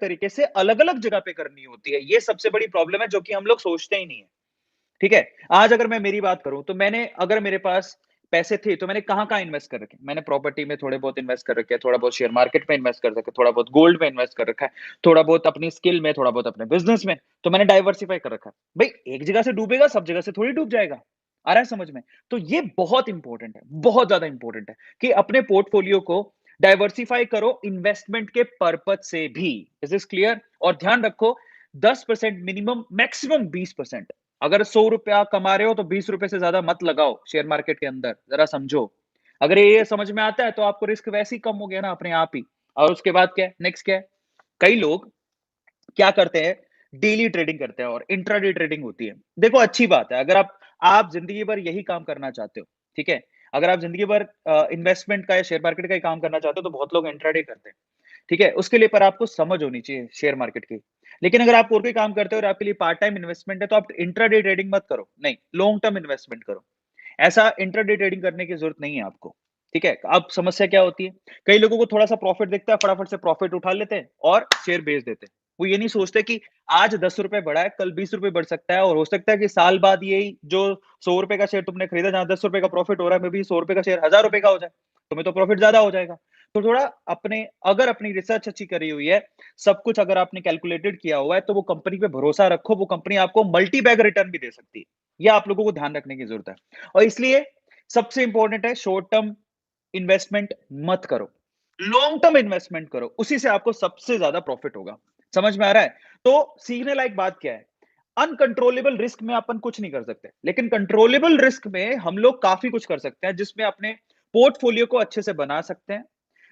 तरीके से अलग-अलग जगह पे करनी होती है। ये सबसे बड़ी प्रॉब्लम है जो कि हम लोग सोचते ही नहीं है। ठीक है? आज अगर मैं मेरी बात करूँ तो मैंने अगर मेरे पास पैसे थे तो मैंने कहाँ-कहाँ इन्वेस्ट कर रखे? मैंने प्रॉपर्टी में थोड़े बहुत इन्वेस्ट कर रखे हैं, थोड़ा बहुत शेयर मार्केट में इन्वेस्ट कर रखा है, थोड़ा बहुत गोल्ड में इन्वेस्ट कर रखा है, थोड़ा बहुत अपनी स्किल में, थोड़ा बहुत अपने बिज़नेस में, तो मैंने डाइवर्सिफ़ाई कर रखा है। भई एक जगह से डूबेगा, सब जगह से थोड़ी डूब जाएगा। आ रहा है समझ में? तो ये बहुत इम्पोर्टेंट है, बहुत ज़्यादा इम्पोर्टेंट है कि अपने पोर्टफोलियो को डाइवर्सिफ़ाई करो इन्वेस्टमेंट के पर्पज़ से भी। Is this clear? और ध्यान रखो 10% मिनिमम, मैक्सिमम 20%। अगर ₹100 कमा रहे हो तो ₹20 से ज़्यादा मत लगाओ शेयर मार्केट के अंदर, ज़रा समझो। अगर ये समझ में आता है तो आपको रिस्क वैसे ही कम हो गया ना अपने आप ही। और उसके बाद क्या है? नेक्स्ट क्या है? कई लोग क्या करते हैं, डेली ट्रेडिंग करते हैं और इंट्राडे ट्रेडिंग होती है। देखो अच्छी बात है, अगर आप ज़िंदगी भर यही काम करना चाहते हो, ठीक है? अगर आप ज़िंदगी भर इन्वेस्टमेंट का या शेयर मार्केट का ही काम करना चाहते हो तो बहुत लोग इंट्राडे करते हैं, ठीक है? उसके लिए पर आपको समझ होनी चाहिए शेयर मार्केट की। लेकिन अगर आप और कोई काम करते हो और आपके लिए पार्ट टाइम इन्वेस्टमेंट है तो आप इंट्राडे ट्रेडिंग मत करो, नहीं, लॉन्ग टर्म इन्वेस्टमेंट करो। ऐसा इंट्राडे ट्रेडिंग करने की ज़रूरत नहीं है आपको, ठीक है? अब समस्या क्या होती है? कई लोगों को थोड़ा-सा प्रॉफिट दिखता है, फटाफट से प्रॉफिट उठा लेते हैं और शेयर बेच देते हैं। वो ये नहीं सोचते कि आज ₹10 बढ़ा है, कल ₹20 बढ़ सकता है और हो सकता है कि साल बाद यही जो ₹100 का शेयर तुमने खरीदा, जहाँ ₹10 का प्रॉफिट हो रहा है, मे बी ₹100 का शेयर ₹1000 का हो जाए, तुम्हें तो प्रॉफिट ज़्यादा हो जाएगा। तो थोड़ा अगर अपनी रिसर्च अच्छी करी हुई है, सब कुछ अगर आपने कैलकुलेटेड किया हुआ है, तो वो कंपनी पे भरोसा रखो, वो कंपनी आपको मल्टी बैग रिटर्न भी दे सकती है। ये आप लोगों को ध्यान रखने की ज़रूरत है। और इसलिए सबसे इंपॉर्टेंट है शॉर्ट टर्म इन्वेस्टमेंट मत करो। लॉन्ग टर्म इन्वेस्टमेंट करो, उसी से आपको सबसे ज़्यादा प्रॉफिट होगा। समझ में आ रहा है? तो सीखने लायक बात क्या है? अनकंट्रोलेबल रिस्क में अपन कुछ नहीं कर सकते, लेकिन कंट्रोलेबल रिस्क में हम लोग काफ़ी कुछ कर सकते हैं, जिसमें अपने पोर्टफोलियो को अच्छे से बना सकते हैं।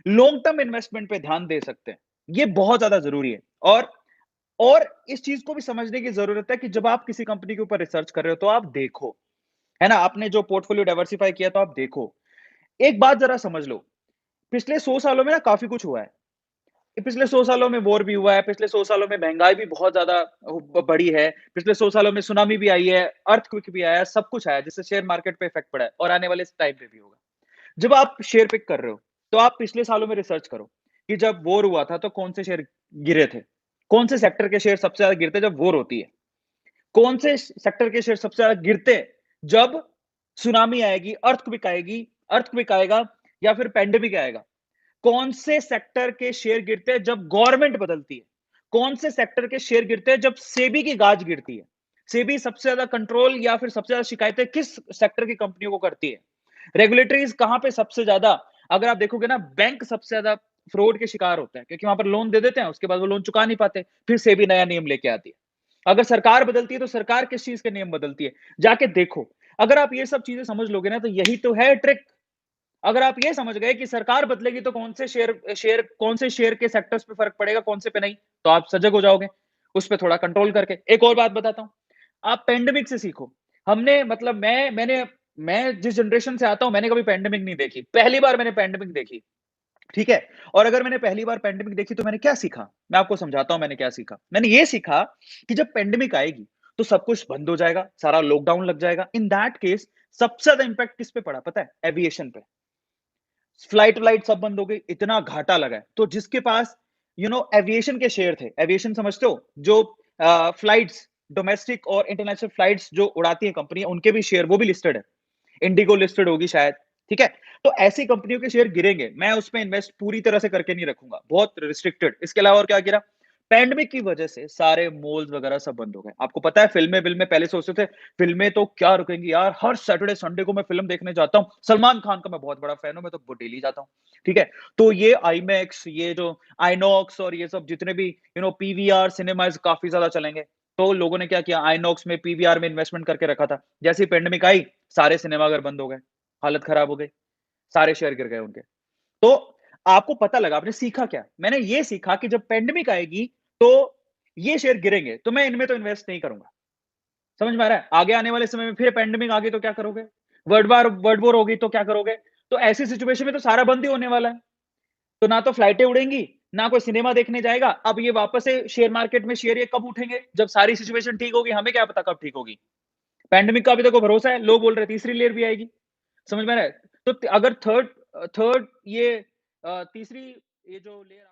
लॉन्ग टर्म इन्वेस्टमेंट पे ध्यान दे सकते हैं। ये बहुत ज़्यादा ज़रूरी है और इस चीज़ को भी समझने की ज़रूरत है कि जब आप किसी कंपनी के ऊपर रिसर्च कर रहे हो, तो आप देखो, है ना? आपने जो पोर्टफोलियो डाइवर्सिफाई किया तो आप देखो। एक बात ज़रा समझ लो, पिछले 100 सालों में ना काफ़ी कुछ हुआ है। पिछले 100 सालों में वॉर भी हुआ है, पिछले 100 सालों में महँगाई भी बहुत ज़्यादा बढ़ी है, पिछले 100 सालों में सुनामी भी आई है, अर्थक्वेक भी आया है, सब कुछ आया है, जिससे शेयर मार्केट पे इफ़ेक्ट पड़ा है और आने वाले इस टाइम पे भी होगा। जब आप शेयर पिक कर रहे हो, तो आप पिछले सालों में रिसर्च करो कि जब वॉर हुआ था, तो कौन से शेयर गिरे थे? कौन से सेक्टर के शेयर सबसे ज़्यादा गिरते हैं जब वॉर होती है? कौन से सेक्टर के शेयर सबसे ज़्यादा गिरते हैं जब सुनामी आएगी, अर्थक्वेक आएगा या फिर पैंडेमिक आएगा? कौन से सेक्टर के शेयर गिरते हैं जब गवर्नमेंट बदलती है? कौन से सेक्टर के शेयर गिरते हैं जब सेबी की गाज गिरती है? सेबी सबसे ज़्यादा कंट्रोल या फिर सबसे ज़्यादा शिकायतें किस सेक्टर की कंपनियों को करती है? रेगुलेटरीज़ कहाँ पे सबसे ज़्यादा, अगर आप देखोगे ना, बैंक सबसे ज़्यादा फ्रॉड के शिकार होता है क्योंकि वहाँ पर लोन दे देते हैं, उसके बाद वो लोन चुका नहीं पाते, फिर सेबी नया नियम लेके आती है। अगर सरकार बदलती है तो सरकार किस चीज़ के नियम बदलती है? जाके देखो। अगर आप ये सब चीज़ें समझ लोगे ना तो यही तो है ट्रिक। अगर आप ये समझ गए कि सरकार बदलेगी तो कौन से शेयर के सेक्टर्स पे फ़र्क पड़ेगा, कौन से पे नहीं, तो आप सजग हो जाओगे, उस पे थोड़ा कंट्रोल करके। एक और बात बताता हूँ, आप पैंडेमिक से सीखो। हमने मतलब मैं जिस जनरेशन से आता हूँ, मैंने कभी पैंडेमिक नहीं देखी। पहली बार मैंने पैंडेमिक देखी, ठीक है? और अगर मैंने पहली बार पैंडेमिक देखी तो मैंने क्या सीखा? मैं आपको समझाता हूँ मैंने क्या सीखा। मैंने ये सीखा कि जब पैंडेमिक आएगी, तो सब कुछ बंद हो जाएगा, सारा लॉकडाउन लग जाएगा। इन दैट केस सबसे ज़्यादा इम्पैक्ट किस पे पड़ा पता है? एविएशन पे। फ्लाइट-व्लाइट सब बंद हो गई, इतना घाटा लगा है। तो जिसके पास एविएशन के शेयर थे, एविएशन समझते हो? जो फ्लाइट्स, डोमेस्टिक और इंटरनेशनल फ्लाइट्स जो उड़ाती हैं कंपनियाँ, उनके भी शेयर वो भी लिस्टेड है। इंडिगो लिस्टेड होगी शायद, ठीक है? तो ऐसी कंपनियों के शेयर गिरेंगे। मैं उसमें इन्वेस्ट पूरी तरह से करके नहीं रखूँगा, बहुत रिस्ट्रिक्टेड। इसके अलावा और क्या गिरा? पैंडेमिक की वजह से सारे मॉल्स वगैरह सब बंद हो गए। आपको पता है फ़िल्में-विल्में पहले सोचते थे, फ़िल्में तो क्या रुकेंगी यार, हर सैटरडे संडे को मैं फ़िल्म देखने जाता हूँ। सलमान खान का मैं बहुत बड़ा फ़ैन हूँ, मैं तो वो डेली जाता हूँ, ठीक है? तो ये आईमैक्स, ये जो आइनॉक्स और ये सब जितने भी पीवीआर सिनेमाज़ काफ़ी ज़्यादा चलेंगे। तो लोगों ने क्या किया, आइनॉक्स में, पीवीआर में इन्वेस्टमेंट करके रखा था। जैसे ही पैंडेमिक आई, सारे सिनेमाघर बंद हो गए, हालत खराब हो गई, सारे शेयर गिर गए उनके। तो आपको पता लगा, आपने सीखा क्या? मैंने ये सीखा कि जब पैंडेमिक आएगी, तो ये शेयर गिरेंगे, तो मैं इनमें तो इन्वेस्ट नहीं करूँगा। समझ में आ रहा है? आगे आने वाले समय में फिर पैंडेमिक आ गई तो क्या करोगे? वर्ल्ड वॉर हो गई तो क्या करोगे? तो ऐसी सिचुएशन में तो सारा बंद ही होने वाला है। तो ना तो फ्लाइटें उड़ेंगी, ना कोई सिनेमा देखने जाएगा। अब ये वापस से शेयर मार्केट में शेयर ये कब उठेंगे? जब सारी सिचुएशन ठीक होगी, हमें क्या पता कब ठीक होगी? पैंडेमिक का अभी तक कोई भरोसा है? लोग बोल रहे हैं तीसरी लेयर भी आएगी। समझ में आ रहा है? तो अगर थर्ड ये तीसरी ये जो लेयर